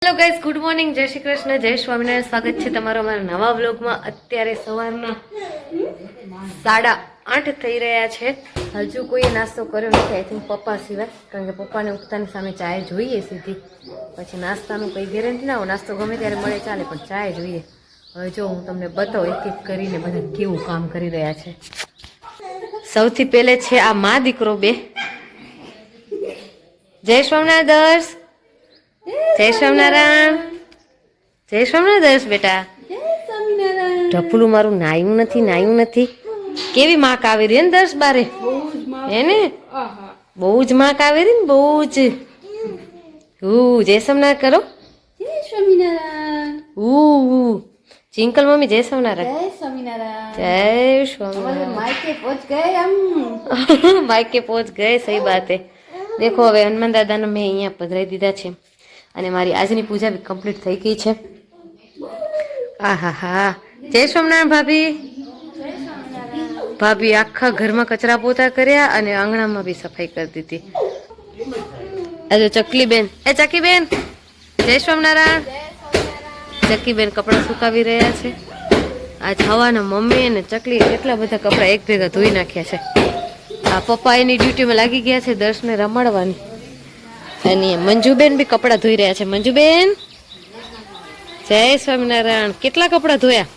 Hello guys, good morning, જય શ્રી કૃષ્ણ, જય સ્વામિનારાયણ. સ્વાગત છે તમારો અમારા નવા વ્લોગમાં. અત્યારે સવારના 8:30 થઈ રહ્યા છે. હજુ કોઈ નાસ્તો કર્યો નથી, આઈ થિંક પપ્પા સિવાય, કારણ કે પપ્પાને ઉઠતાની સામે ચાય જોઈએ સીધી. પછી નાસ્તાનું કંઈ ગેરંટી ના હોય, નાસ્તો ગમે ત્યારે મળે ચાલે, પણ ચાય જોઈએ. હવે જો હું તમને બતાવું એક એક કરીને બધા કેવું કામ કરી રહ્યા છે. સૌથી પહેલે છે આ મા દીકરો બે. જય સ્વામિનારાયણ દર્શ, જય સ્વામિનારાયણ, જય સ્વામિનારાયણ દર્શ બેટા. ઢપલું મારું નાયું નથી. કેવી માક આવી રહી ને દર્શ બારે, હે ને? બહુ જ માક આવી રહી ને, બહુ જ. જય સ્વામિનારાયણ કરો. જય સ્વામિનારાયણ. ચિંકલ મમ્મી જય સ્વામિનારાયણ. જય સ્વામિનારાયણ. જય સ્વામિનારાયણ. मायके पहुंच गए हम. मायके पहुंच गए, सही बात है. देखो હવે હનુમાન દાદાને મેં અહીંયા પધરાવી દીધા છે અને મારી આજની પૂજા બી કમ્પ્લીટ થઈ ગઈ છે. આહા, જય સ્વામિનારાયણ ભાભી. ભાભી આખા ઘરમાં કચરા પોતા કર્યા અને આંગણામાં બી સફાઈ કરી દીધી. આજે ચકલી બેન, એ ચકી બેન જય સ્વામિનારાયણ. ચકી બેન કપડાં સુકાવી રહ્યા છે. આજ હવાના મમ્મી અને ચકલી કેટલા બધા કપડાં એક ભેગા ધોઈ નાખ્યા છે. આ પપ્પા એની ડ્યુટીમાં લાગી ગયા છે દર્શને રમાડવાની. અને મંજુબેન બી કપડાં ધોઈ રહ્યા છે. મંજુબેન જય સ્વામિનારાયણ. કેટલા કપડાં ધોયા?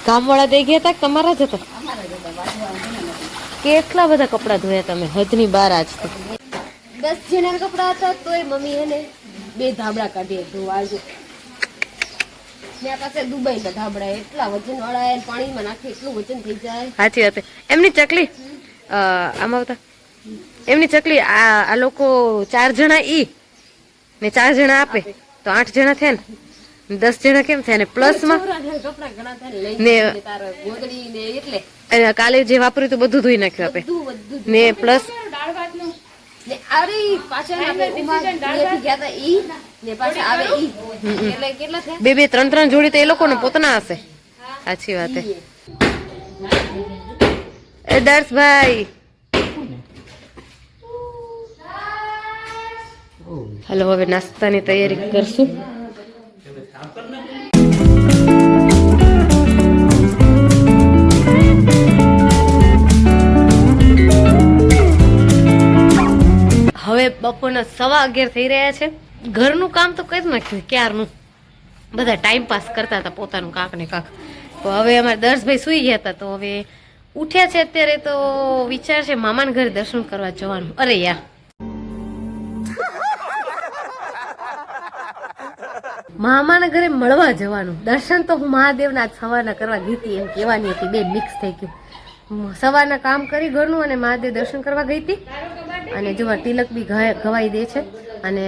કામવાળા દઈ ગયા હતા તમારા જ હતા? કેટલા બધા કપડાં ધોયા તમે, હદની બહાર. આજ તો 10 જણા કપડા હતા તોય મમ્મી એને 2 ધાબળા કાઢી ધોવા. મેં પાસે દુબઈ ના ધાબળા એટલા વજન વાળા, પાણીમાં નાખી એટલું વજન થઈ જાય. સાચી વાત. એમની ચકલી આમાં હતા, એમની ચકલી આ લોકો 4 જણા ઈ ને 4 જણા આપે તો 8 જણા થયા ને 10 જણા કેમ થયા ને પ્લસમાં ને એટલે કાલે જે વાપર્યું તો બધું ધોઈ નાખ્યું આપે ને પ્લસ અરે પાછળ આપણે ગયા હતા ઈ ને પાછા આવે ઈ એટલે કેટલા થયા? 2 3 જોડી તો એ લોકોને પોતાના હશે. સાચી વાત. એ દર્શભાઈ હાલો હવે નાસ્તાની તૈયારી કરશું. હવે બપોરના 11:15 થઈ રહ્યા છે. ઘરનું કામ તો કરી નાખ્યું ક્યારનું, બધા ટાઈમ પાસ કરતા હતા પોતાનું કાંક ને કાંક. તો હવે અમારા દર્શભાઈ સુઈ ગયા હતા, તો હવે ઉઠ્યા છે અત્યારે. તો વિચાર છે મામાના ઘરે દર્શન કરવા જવાનું. અરે યાર, મામાના ઘરે મળવા જવાનું. દર્શન તો હું મહાદેવના સવારના કરવા ગઈ હતી એમ કહેવાની હતી, બે મિક્સ થઈ ગયું. સવારના કામ કરી ઘરનું અને મહાદેવ દર્શન કરવા ગઈ હતી. અને જો તિલક બી ઘવાઈ દે છે. અને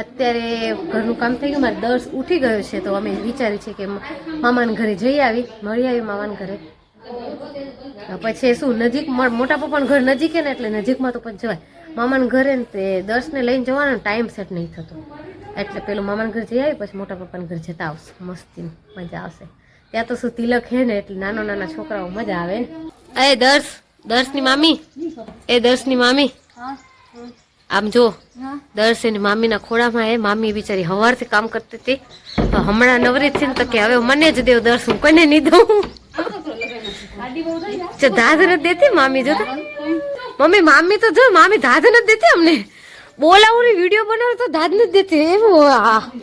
અત્યારે ઘરનું કામ થઈ ગયું, મારે દર્શ ઉઠી ગયો છે. તો અમે વિચાર્યું છે કે મામાના ઘરે જઈ આવી, મળી આવી મામાના ઘરે. પછી શું નજીક, મોટા પપ્પાનું ઘર નજીક ને એટલે નજીકમાં તો પછી જવાય. મામાના ઘરે ને તે દર્શને લઈને જવાનો ટાઈમ સેટ નહીં થતો, એટલે પેલું મામાના ઘર જઈ આવી પછી મોટા પપ્પાના ઘર જતા આવશે. મસ્તી મજા આવશે ત્યાં. તો શું તિલક હે ને એટલે નાના છોકરાઓ મજા આવે ને. એ દર્શની મામી, એ દર્શની મામી આમ જો, દર્શ એની મામીના ખોળામાં. એ મામી બિચારી હવારથી કામ કરતી હતી, હમણાં નવરી થી ને તો કે હવે મને જ દેવ દર્શ, હું કોઈને નહીં દઉં. ધાધ નથી દેતી મામી. જો મમ્મી, મામી તો જો, મામી ધાધ નથી દેતી અમને. બોલાવું ને વિડીયો બનાવું તો ધાધ નથી દેતી. એવું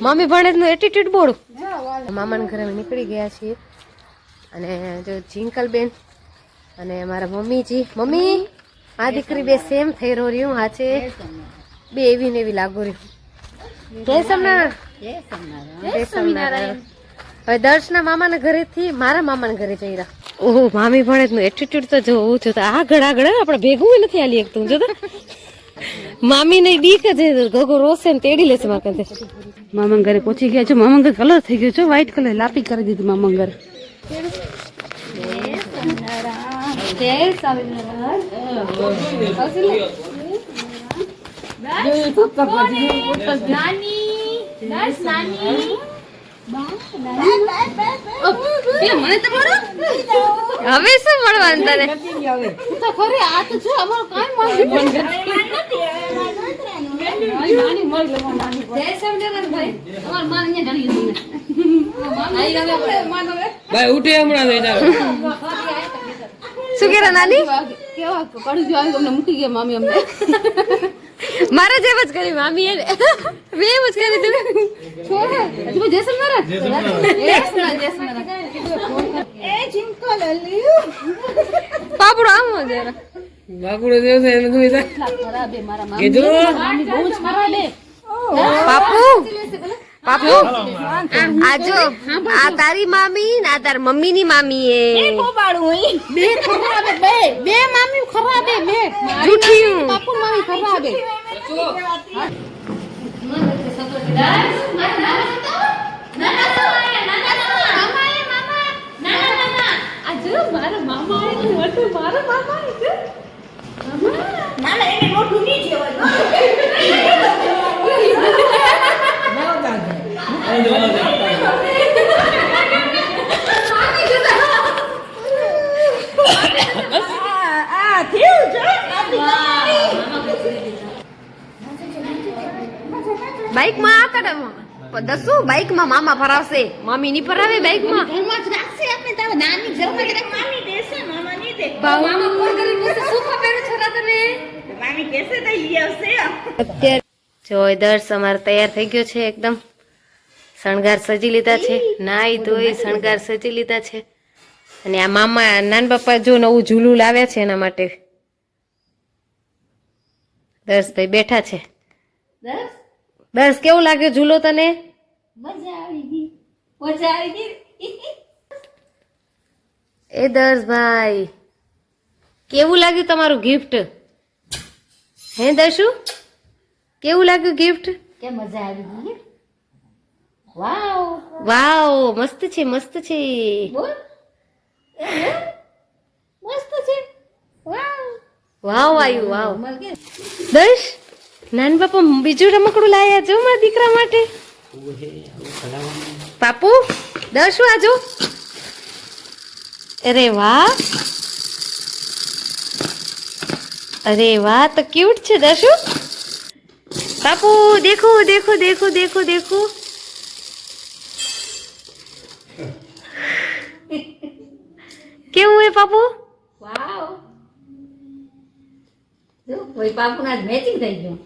મામી ભણે નું એટીટ્યુડ બોલું. મામાના ઘરે અમે નીકળી ગયા છીએ. અને જો જિંકલ બેન અને મારા મમ્મીજી. મમ્મી આ દીકરી બે સેમ થઈ રહ્યું. હા છે બે એવી ને એવી લાગુ રહ્યું. જય સ્વામિનારાયણ. જય સ્વામિનારાયણ. હવે દર્શના મામાના ઘરેથી મારા મામાના ઘરે જઈ રહ્યા. ઓહો, મામી ભણે નું એટીટ્યુડ તો જોવું છું. આગળ આપણે ભેગું નથી આલી એક તું જો. મામી ને બીક જ ગગો રોશે ને તેડી લેશે મારા ઘરે. મામા ઘરે પહોંચી ગયા છો. મામા ઘર કલર થઈ ગયો છે, વ્હાઈટ કલર લાપી કરી દીધું મામા ઘર. જય હવે શું મળવાનું તને? ભાઈ ઉઠે હમણાં થઈ જાવ. શું કહેતા નાની મૂકી ગયા મામી અમને મારે જેમ જ કરી મામી એ મેં એમ જ કરી દીધું પાપડો આમ જરા બાકુડો દેવ છે એને જોઈ જા. કીધું પાપુ પાપુ આ જો આ તારી મામી ને આ તાર મમ્મી ની મામી એ બે ખરાબે બે મામી ખરાબે બે જૂઠી પાપુ મામી ખરાબે બાઈક માં આ કડમ દસુ બાઈક માં મામા ફરાવશે મમ્મી ની ફરાવે બાઈક માં ઘરમાં જ રાખશે આપણે તારે નાની ઘરમાં જ રાખ મામી દેશે મામા ની દે મામા કોલ કરી પૂછે શું ખબર છોરા તને મામી કેસે તો લઈ આવશે અત્યારે જો દર્શ અમારે તૈયાર થઈ ગયો છે એકદમ શણગાર સજી લીધા છે નાઈ ધોઈ શણગાર સજી લીધા છે અને આ મામા નાન બાપા જો નવું ઝૂલું લાવ્યા છે એના માટે દર્શભાઈ બેઠા છે દર્શ કેવું લાગ્યો ઝૂલો તને મજા આવી ગઈ એ દર્શભાઈ કેવું લાગ્યું તમારું ગિફ્ટ હે દર્શુ કેવું લાગ્યું ગિફ્ટ કે મજા આવી ગઈ વાવ વાવ મસ્ત છે બોલ મસ્ત છે વાવ વાવ આવ્યું વાવ દર્શ નાન બાપા બીજું રમકડું લાયા જો મારા દીકરા માટે પાપુ દર્શુ આજો અરે વાહ તો ક્યુટ છે દર્શુ પાપુ દેખો દેખો દેખો દેખો દેખો કેવું હે પાપુ વાવ જો કોઈ પાપુના જ મેચિંગ થઈ ગયું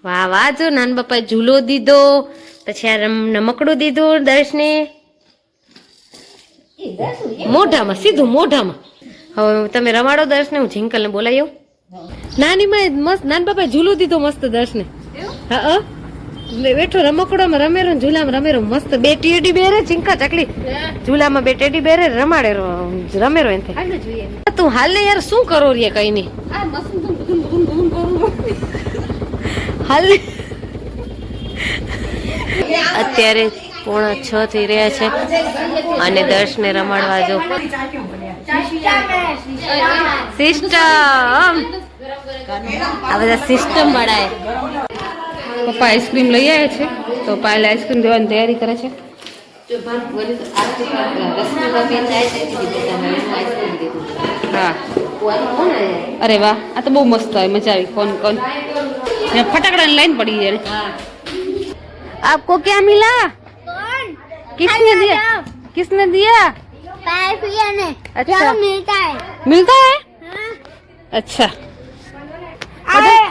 વાહ વાહ જો નાન બાપાએ ઝૂલો દીધો પછી આ રમકડું દીધું દર્શને એ દસુ મોઢામાં સીધું મોઢામાં હવે તમે રમાડો દર્શને હું ઝિંકલને બોલાવી આવું નાની માં મસ્ત નાન બાપાએ ઝૂલો દીધો મસ્ત દર્શને હા બેઠો રમકડોમાં રમેરો ને ઝૂલામાં રમેરો મસ્ત બે ટેડી બેરે ઝીંકા ચકલી ઝૂલામાં બે ટેડી બેરે રમાડે રમેરો એમ થાય આને જોઈએ તું હાલ ને યાર શું કરો રે કઈ નહીં આ મસ્ત કરું હાલ ને. અત્યારે 5:45 થઈ રહ્યા છે અને દર્શને રમાડવા જો સિસ્ટમ આ બધા સિસ્ટમ વાળા પપ્પા આઈસ્ક્રીમ લઈ આવ્યા છે તો પાયલ આઈસ્ક્રીમ દેવાની તૈયારી કરે છે હા અરે વાહ આ તો બહુ મસ્ત હોય મજા આવી કોણ ફટાકડાની લાઈન પડી જાય आपको क्या मिला किसने दिया किसने दिया अच्छा मिलता है अच्छा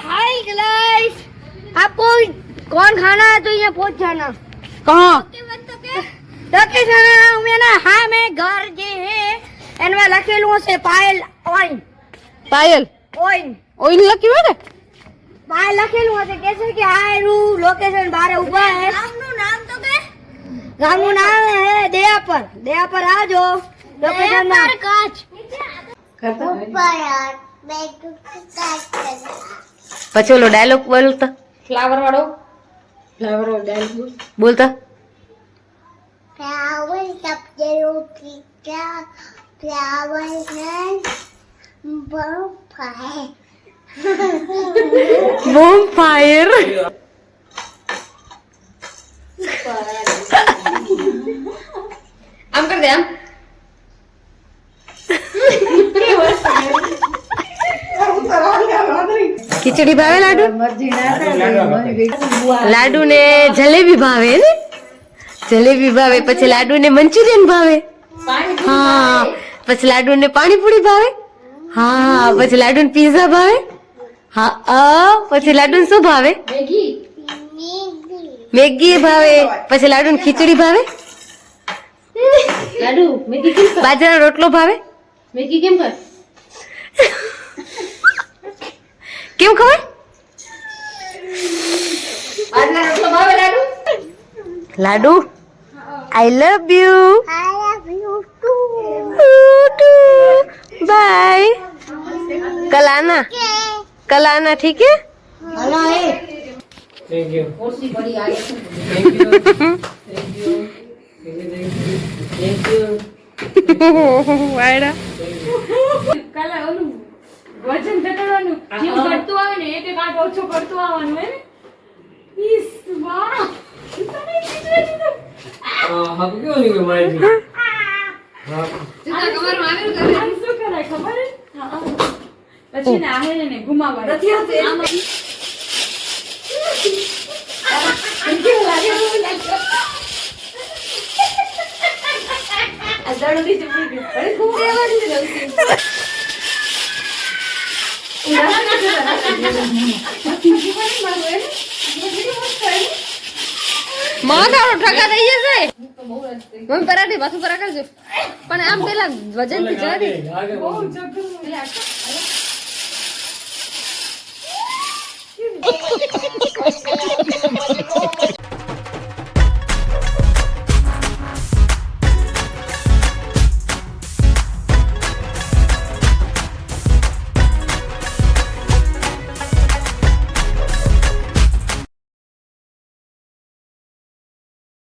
हाय गाइस आपको कौन खाना है तो यहाँ पहुंच जाना कहाँ लोकेशन मेरा हाँ मैं घर जे है एनवा लखेलू से पायल ओइन पायल ओइन ઓઈલ લખ્યું હે ને पायल लखेलू से कैसे कि हाय रू लोकेशन बारे ऊपर है गाम નું नाम है दया पर आ जाओ लोकेशन में काच પછી ઓલો ડાયલોગ બોલતા फ्लावर वालो બોલતા Flower up the pizza, flower and bonfire. Bonfire આમ કર દે આમ ખીચડી ભાવે લાડુ? લાડુ ને જલેબી ભાવે ને? જલેબી ભાવે, પછી લાડુ ને મંચુરિયન ભાવે, હા, પછી લાડુ ને પાણીપુરી ભાવે, હા, પછી લાડુ ને પીઝા ભાવે, હા, પછી લાડુ ને શું ભાવે? મેગી ભાવે, પછી લાડુ ને ખીચડી ભાવે, લાડુ મેગી કેમ કર? બાજરાનો રોટલો ભાવે, મેગી કેમ કર? કેમ ખબર? આજના રોટલો ભાવે લાડુ? લાડુ I love you, I love you too. Bye, कल आना, कल आना, ठीक है? હલો એ થેન્ક યુ ઓછી બડી આવી છે. Thank you thank you thank you વાયડા કાલે ઓલું વજન ઘટાડવાનું જેમ ઘટતું આવે ને એક આંટ ઓછો કરતું આવવાનું હે ને ઈસ વાહ તને ખીચડી દીધું હા ક્यों नहीं मैं मारी हाँ સીધા કમરમાં આવેલું કરે. આમ શું કરાય ખબર હે હા પછી ને આહેને ને ઘુમાવાય નથી આવતું એમ. કેવું લાગે એવું લાગે આ દડો નીચે પડી ગયો. અરે ખૂબ રહેવાનું છે રવસી. માથાનો ઠકા થઈ જશે. મમ્મી પરાઠે પાછું પરા કરજો, પણ આમ પેલા વજન થી જવા દે. आगे બહુ જગું